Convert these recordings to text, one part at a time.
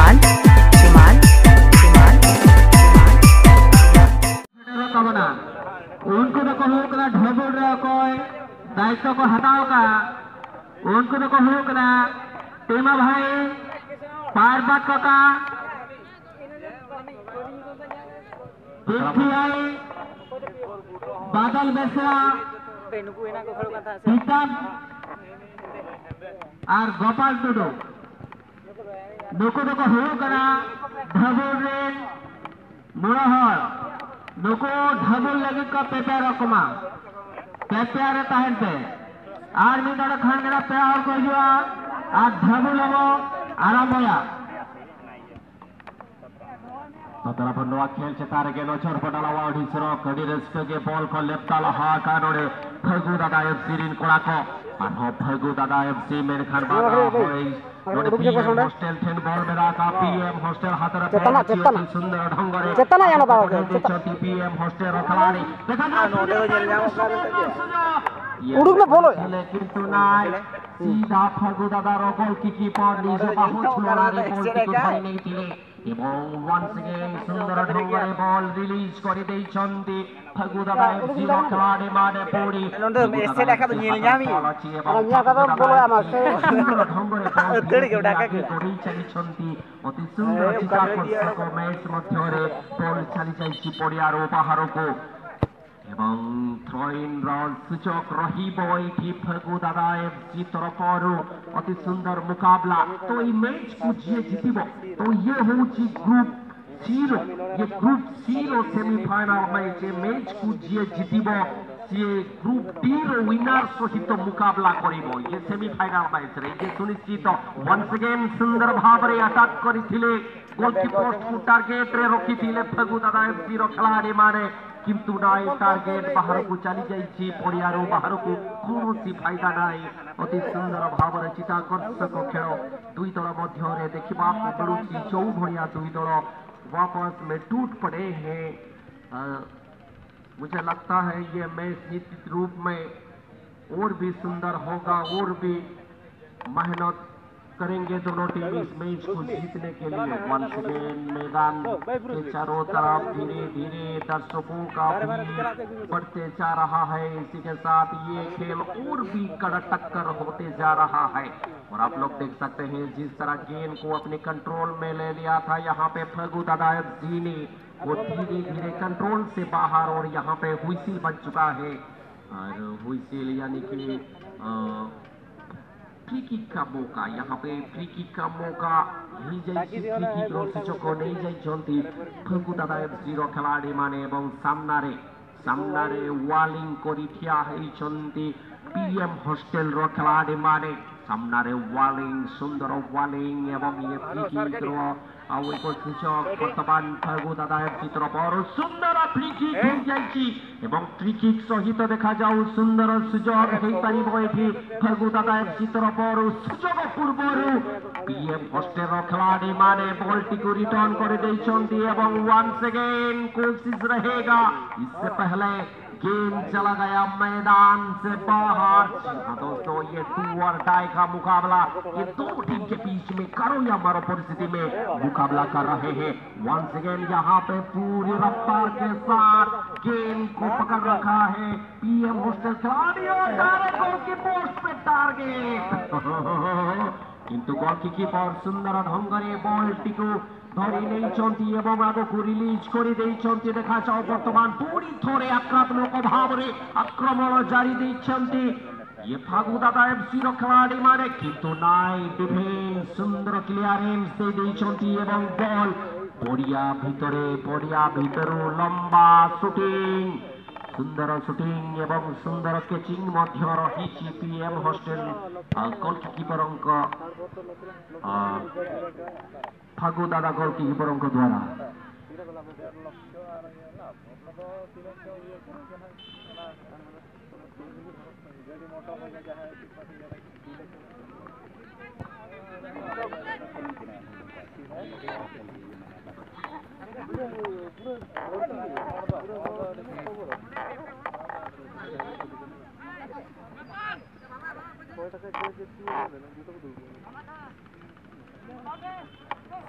श्रीमान श्रीमान श्रीमान उनको तो कहो कना ढबुल रे कोई दायित्व को हटाओ का उनको तो कहो कना टेमा भाई पारबाद काका आई बादल बेसरा सीतम और गोपाल टुडू नुको तो कहो कना ढबुल रे मुड़हर नुको ढबुल लगे का पेपर रकमा पेपर तहन पे और भी दड़ खान पे और को जुआ और ढबुल हो आराम होया तो तरफ नवा खेल चतार के नचर पटाला वाडी सरो कडी रस्क के बॉल को लेफ्टाल हा कानोडे फगु दादा एफसी रिन कोड़ा को और हो फगु दादा एफसी मेन खान बागा होई नोडे पीएम हॉस्टल ठेन बॉल में रखा पीएम हॉस्टल हातर पे सुंदर ढंगरे चेतना जाना बाबा चेतना पीएम हॉस्टल खिलाड़ी देखा ना नोडे जेल जाओ उड़ुक में बोलो लेकिन सुनाई सीधा फगु दादा रो गोल की पर निजे बाहु छुड़ा रे बॉल की धरी नहीं थिले এবং once again সুন্দর ঢঙ্গরে বল রিলিজ করে দেইছন্তি ফগু দাদা এফসি র খেলাড়ি মাঠে পড়ি এসে দেখা তো নিয়ে যামি আর নিয়া কথা বলো আমার সুন্দর ঢঙ্গরে বল দেড় কেউ ঢাকা করি চালিছন্তি অতি সুন্দর চিত্তাকর্ষক ম্যাচ মধ্যরে বল চালি যাইছি পড়িয়ার বাহারকো এবং থ্রোইন রন সূচক রহিব এটি ফগু দাদা এফসি তরফরু অতি সুন্দর মুকাবলা তো এই ম্যাচ কু জিয়ে জিতিব तो ये होची ग्रुप जीरो ये group zero semifinal match match को जिए जितिब ये ग्रुप डी रो विनर सहित मुकाबला करिब ये सेमीफाइनल मैच रे ये सुनिश्चित वंस अगेन सुंदर भाव रे अटैक करिथिले गोलकीपर को टार्गेट रे रखिथिले फगु दादा एफसी रो खिलाड़ी माने किंतु नाई टार्गेट बाहर को चली जाइछि पड़ियारो बाहर को कोनोसी फायदा नाई अति सुंदर भाव रे चित्ताकर्षक खेल दुई दल मध्य रे देखिबा मिलुछि चौभड़िया दुई दल वापस में टूट पड़े हैं मुझे लगता है ये मैच निश्चित रूप में और भी सुंदर होगा और भी मेहनत करेंगे दोनों टीम इस मैच को जीतने के लिए वंस अगेन मैदान के चारों तरफ धीरे धीरे दर्शकों का भीड़ बढ़ते जा रहा है इसी के साथ ये खेल और भी कड़ा टक्कर होते जा रहा है और आप लोग देख सकते हैं जिस तरह गेंद को अपने कंट्रोल में ले लिया था यहाँ पे फगु दादा एफसी ने वो धीरे धीरे कंट्रोल से बाहर और यहाँ पे हुइसिल बज चुका है और हुइसिल यानी कि फ्री किक का मौका यहाँ पे फ्री किक का मौका नहीं जाइछि फ्री किक रो सूचक नहीं जाइछन्ति फगु दादा एफसी रो खिलाड़ी माने एवं सामनारे वालिंग करी ठिया हेइछन्ति पीएम हॉस्टल रो खिलाड़ी माने सामनारे वालिंग सुंदर वालिंग एवं ये फ्री किक रो आउ एक सूचक वर्तमान फगु दादा एफसी तरफ और सुंदर फ्री किक हो जाइछि एवं फ्री किक सहित देखा जाऊ सुंदर सुजोग हेइ परिबो एठी फगु दादा एफसी तरफ और सुजोग पूर्वरु पीएम हॉस्टल रो खिलाड़ी माने बॉलटी को रिटर्न कर देइछन्ति एवं वंस अगेन कोशिश रहेगा इससे पहले गेम चला गया मैदान से बाहर। हाँ दोस्तों ये टू और डाई का मुकाबला ये दो टीम के बीच में करो या मारो परिस्थिति में मुकाबला कर रहे हैं। वंस अगेन यहाँ पे पूरी रफ्तार के साथ गेम को पकड़ रखा है पीएम हॉस्टल खिलाड़ी और डायरेक्ट गोल की पोस्ट पे टारगेट किंतु गोलकीपर सुंदर ढंगरे बॉलटी को धरी नहीं एवं आग को रिलीज कर देखा जाओ बर्तमान पूरी थोड़े आक्रामक भाव में आक्रमण जारी देते ये फगु दादा एफसी रो खिलाड़ी माने किंतु नाई डिफेंस सुंदर क्लियरेंस दे देछन्ति एवं बॉल पड़िया भितरु लंबा शूटिंग सुंदर शूटिंग एवं सुंदर कैचिंग मध्य रही पीएम हॉस्टल गोलकीपर फगु दादा गोलकीपर द्वारा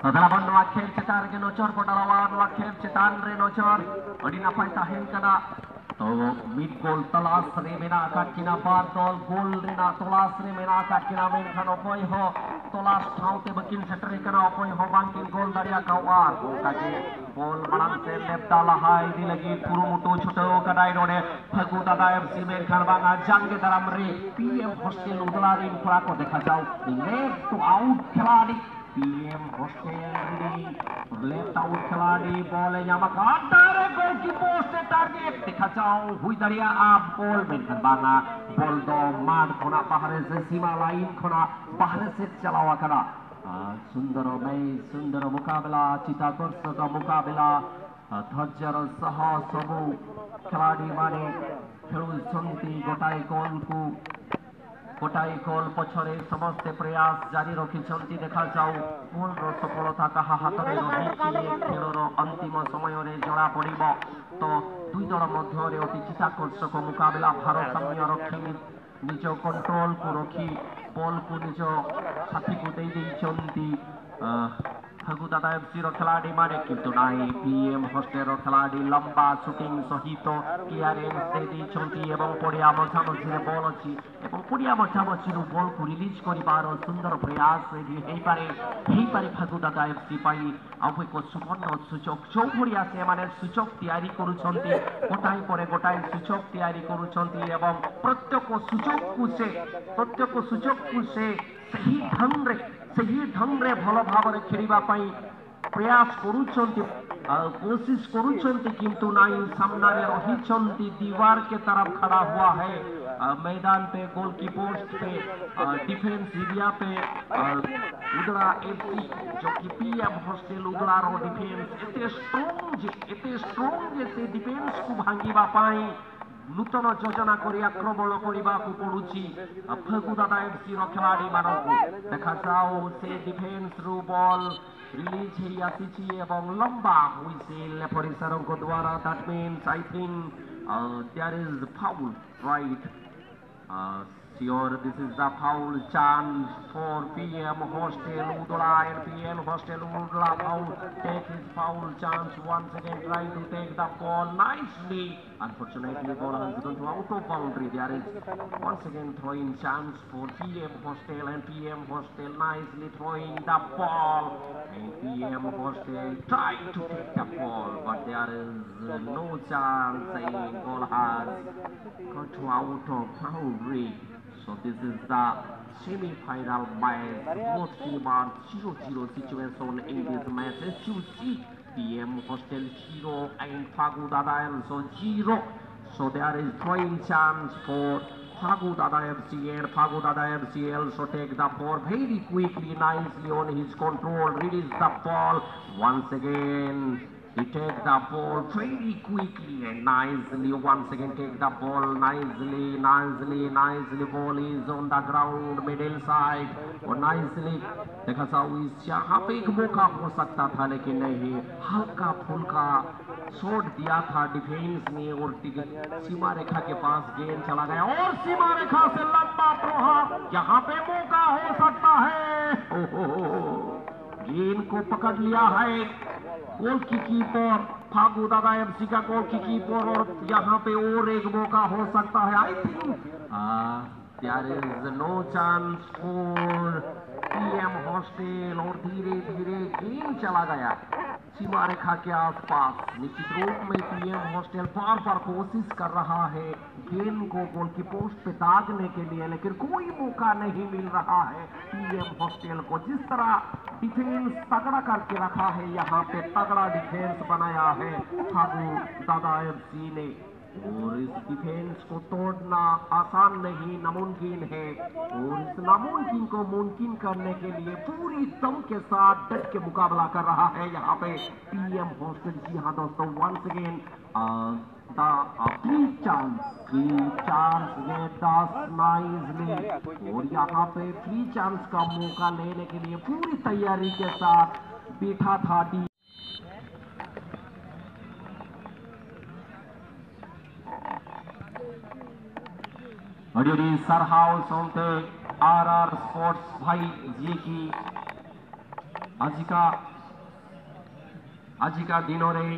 Saudara Bandung akhir cetar ke nocor pada lawan akhir cetan re nocor adi napai tahen kana to mid goal talas re mena akat kina bar dol goal rena talas re mena akat kina men kan opoi ho talas thaute bakin setter kana opoi ho bangkin goal daria kawar kaje ball malang se left dala hai di lagi kurumutu choto kadai node Phagu Dada FC men kan banga jange dalam re PM Hostel udlarin kurako dekha jao left to out khiladi PM Hostel ini left out खिलाड़ी ball nyamak antara goal ki post target dekha jauh hui daria up ball menkan banga ball do mat khona bahare se sima lain khona bahare se chalawa kana sundar mukabila चित्ताकर्षक मुकाबला धैर्यर सह सबु खिलाड़ी माने खेलुछंती गोटाई गोल पछरे समस्त प्रयास जारी रखिछंती देखा जाऊ गोल रो सफलता कहा हातरे रही खेलर अंतिम समय रे जणा पड़िबो तो दुई दल मध्य रे अति चित्ताकर्षक मुकाबला भारसाम्य रखी निज कंट्रोल को रखी बॉल को निज साथी को दे देइछंती Phagu Dada FC रो खिलाड़ी माने किंतु नाई PM Hostel रो खिलाड़ी लंबा शूटिंग सहित क्लियरेंस दे देइछंती एवं पड़िया मझामझी रे बॉल अछि एवं पड़िया मझामझी रो बॉल को रिलीज करिबार सुंदर प्रयास हेई पारे Phagu Dada FC पाई आउ एक सुवर्ण सूचक चौघड़िया से माने सूचक तैयारी करूछंती गोटाई सूचक तैयारी करूछंती एवं प्रत्येक सूचक को से सही ढंग रे भल भाव रे खेलिबा पई प्रयास करूछंती कोशिश करूछंती किंतु नाई सामना रे रहिछंती दीवार के तरफ खड़ा हुआ है मैदान पे गोल की पोस्ट पे डिफेंस एरिया पे उदड़ा FC जो कि PM Hostel उदड़ा रो डिफेंस एते स्ट्रांग से डिफेंस को भांगीबा पाई नूतन योजना करी आक्रमण करने को पड़ुछि Phagu Dada FC रो खिलाड़ी मानकु देखा जाओ से डिफेंस रू बॉल रिलीज ही आसीछि एवं लंबा हुइसेल परिसरक द्वारा that means I think there is foul right sure this is the foul chance for PM Hostel Udula and PM Hostel Udula foul take his foul chance once again trying to take the ball nicely. Unfortunately ball has gone to out of boundary. There is once again throwing chance for PM Hostel and PM Hostel nicely throwing the ball and PM Hostel trying to take the ball but there is no chance saying ball has gone to out of boundary. So this is the semi-final match. Both teams are 0-0 situation in this match. As you see, PM Hostel 0 and Phagu Dada also 0. So there is throwing chance for Phagu Dada FC and Phagu Dada FC also take the ball very quickly, nicely on his control. Release the ball once again. He take the ball very quickly and nicely. Once again take the ball nicely. Ball is on the ground middle side और nicely देखा जाओ इस यहाँ पे एक मौका हो सकता था लेकिन नहीं हल्का फुल्का शॉट दिया था डिफेंस ने और सीमा रेखा के पास गेंद चला गया और सीमा रेखा से लंबा प्रहार यहाँ पे मौका हो सकता है गेंद को पकड़ लिया है गोल की कीपर Phagu Dada FC का गोल की कीपर और यहाँ पे और एक मौका हो सकता है I think there is no chance for PM Hostel और धीरे धीरे गेंद चला गया सीमा रेखा के आसपास निश्चित रूप में PM Hostel बार बार कोशिश कर रहा है गेंद को गोल की पोस्ट पे दागने के लिए लेकिन कोई मौका नहीं मिल रहा है PM Hostel को जिस तरह डिफेंस तगड़ा करके रखा है यहाँ पे तगड़ा डिफेंस बनाया है Phagu Dada FC ने और इस डिफेंस को तोड़ना आसान नहीं नामुमकिन है और इस नामुमकिन को मुमकिन करने के लिए पूरी दम के साथ डट के मुकाबला कर रहा है यहाँ पे PM Hostel। जी हाँ दोस्तों once again free chance get us nicely और यहाँ पे फ्री चांस का मौका लेने के लिए पूरी तैयारी के साथ बैठा था Adiri Sarhau Sonte RR Sports भाई जी की ଆଜିକା ଦିନରେ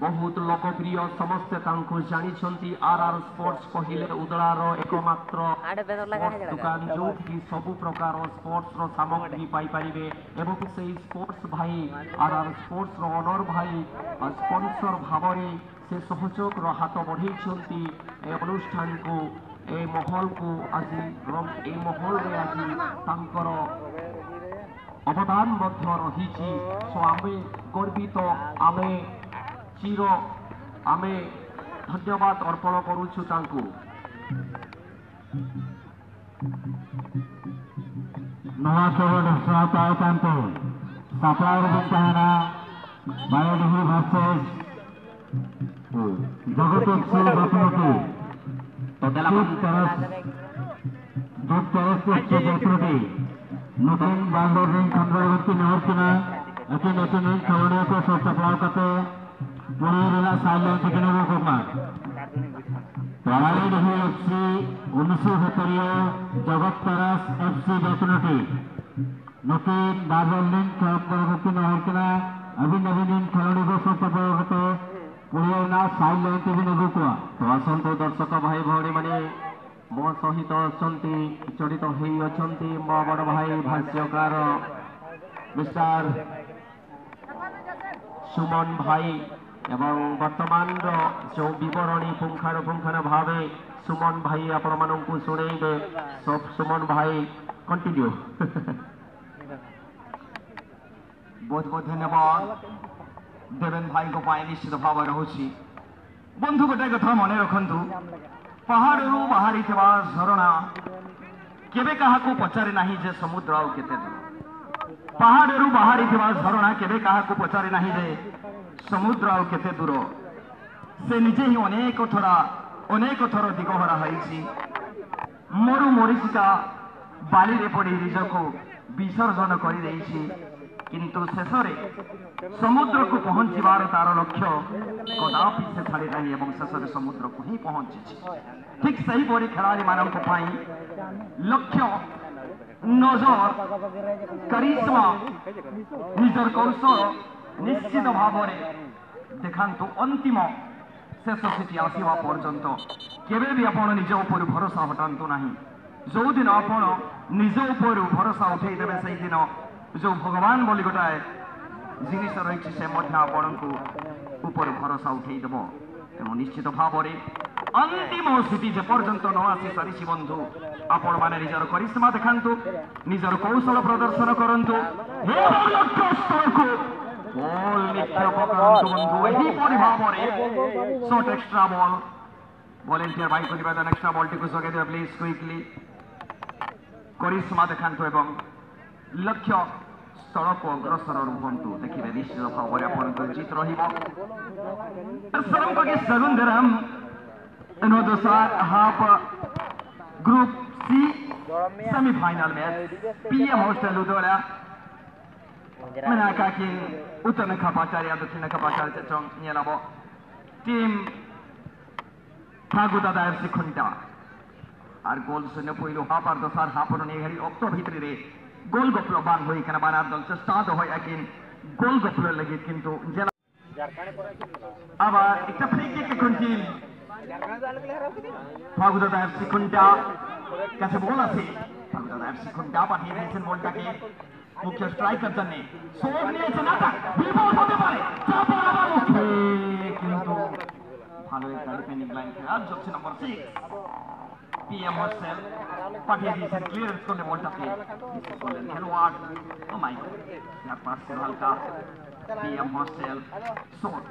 ବହୁତ ଲୋକପ୍ରିୟ ସମସ୍ତେ ତାଙ୍କୁ ଜାଣିଛନ୍ତି ଆର୍ଆର୍ ସ୍ପୋର୍ଟସ କହିଲେ ଉଦଳାର ଏକମାତ୍ର ଦୋକାନ ଯୋଉଠି ସବୁ ପ୍ରକାର ସ୍ପୋର୍ଟସର ସାମଗ୍ରୀ ପାଇପାରିବେ ଏବଂ ସେହି ସ୍ପୋର୍ଟସ ଭାଇ ଆର୍ଆର୍ ସ୍ପୋର୍ଟସର ଅନର ଭାଇ ସ୍ପନ୍ସର ଭାବରେ ସେ ସହଯୋଗର ହାତ ବଢ଼େଇଛନ୍ତି ଏ ଅନୁଷ୍ଠାନକୁ ଏ ମହଲକୁ ଆଜି ଏବଂ ଏ ମହଲରେ ଆଜି ତାଙ୍କର ଅବଦାନ ମଧ୍ୟ ରହିଛି। ସୋ ଆମେ ଗର୍ବିତ ଆମେ ଧନ୍ୟବାଦ ଅର୍ପଣ କରୁଛୁ ତାଙ୍କୁ। नवा शहर सहायता सप्लायर बुकाना बायोडिही वर्सेस जगत प्रतिनिधि नতুন বাংলাদেশ খন্ডবর্তী নহরকিনা একটি নতুন খবরকে সপ্তাহ কাতে পুরীলা সাইলেন থেকে নেব কুমার বায়োডিহি এফসি 1970 জগৎ তারাস এফসি বেতনটি নতুন বাংলাদেশ খন্ডবর্তী নহরকিনা অভিনবীন খেলোয়াড় সপ্তাহ কাতে পুরীলা সাইলেন থেকে নেব কুয়া। তো আসন্তু দর্শক ভাই ভଉଣୀ ମାନେ ମୋ ସହିତ ଅଛନ୍ତି ଜଡ଼ିତ ହୋଇ ଅଛନ୍ତି ମୋ ବଡ଼ ଭାଇ ଭାଷ୍ୟକାର ମିଷ୍ଟର ସୁମନ ଭାଇ ଏବଂ ବର୍ତ୍ତମାନର ଯେଉଁ ବିବରଣୀ ପୁଙ୍ଖାନୁପୁଙ୍ଖାନ ଭାବେ ସୁମନ ଭାଇ ଆପଣମାନଙ୍କୁ ଶୁଣେଇବେ। ସୁମନ ଭାଇ କଣ୍ଟିନ୍ୟୁ। बहुत बहुत धन्यवाद देवेन भाई को निश्चित भाव रही बंधु गोटे कथा मन रखु पहाड़ बाहरी झरणा केबे कहाकू पचारे नहीं जे समुद्र आउ केते दूर पहाड़ बाहरी झरणा केबे कहाकू पचारे नहीं जे समुद्र आउ केते दूर से निजे ही अनेक थर दिगहरा होइछि मरु मरीचिका बाली रे पड़ी निजको विसर्जन कर किंतु शेषे समुद्र को पहुंचवार तार लक्ष्य कदापि से छाड़ी नहीं और शेष समुद्र को ही पहुंची। ठीक सही परी खेलाड़ी मानक लक्ष्य नजर करिश्मा निजर कौशल निश्चित भाव में देखांतु अंतिम शेष स्थिति आसवा पर्यंत केबे भी आपण निज उपर भरोसा हटातु नहीं। जो दिन आपण निज उपर भरोसा उठेदेवे से दिन जो भगवान बोली गोटाए जिनिस रही से आपण को ऊपर भरोसा उठेदेव। तेणु निश्चित भाव में अंतिम स्थिति जे पर्यंत न आसी सारी बंधु आपण माने निजर करिश्मा देखांतु निजर कौशल प्रदर्शन करंतु बॉल नित्य पकांतु बंधु यही परि भाव में शॉट एक्स्ट्रा बॉल वॉलंटियर भाई को निवेदन एक्स्ट्रा बॉल टी को जगे दिया प्लीज क्विकली करिश्मा देखांतु एवं लक्ष्य स्थल को अग्रसर रुहतु देखिए निश्चित भाव में आप जीत रगुंधरम half group C semifinal match PM hostel उदोला मेनाका की उत्तर नखापाचार्य दक्षिण नखापाचार्य चंग नियलाबो टीम फागुदादा एफसी खुंटा और गोल शून्य पहिलो हाफ और दोसर हाफ निघाड़ी अक्ट भितर गोल गपलो बान हुई बानार दल चेष्टा तो है लेकिन गोल गपलो लगे किंतु आबार एक फ्री किक खुंटीम फागुदादा एफसी खुंटा कैसे बॉल आछे फागुदादा एफसी खुंटा पाठिয়ে দিয়েছেন বলটাকে मुख्य स्ट्राइकर जन्ने शॉट নিয়েছে নাটা বিপদ হতে পারে চাপা আবার মুখে কিন্তু ভালো একটা ডিফেন্ডিং লাইন খেলা যাচ্ছে নম্বর 6 पीएम हॉस्टल पाठिए दिए क्लियरेंस करने बॉलटाके खेलोয়াড় ओ माय गॉड यार पास से हल्का पीएम हॉस्टल शॉट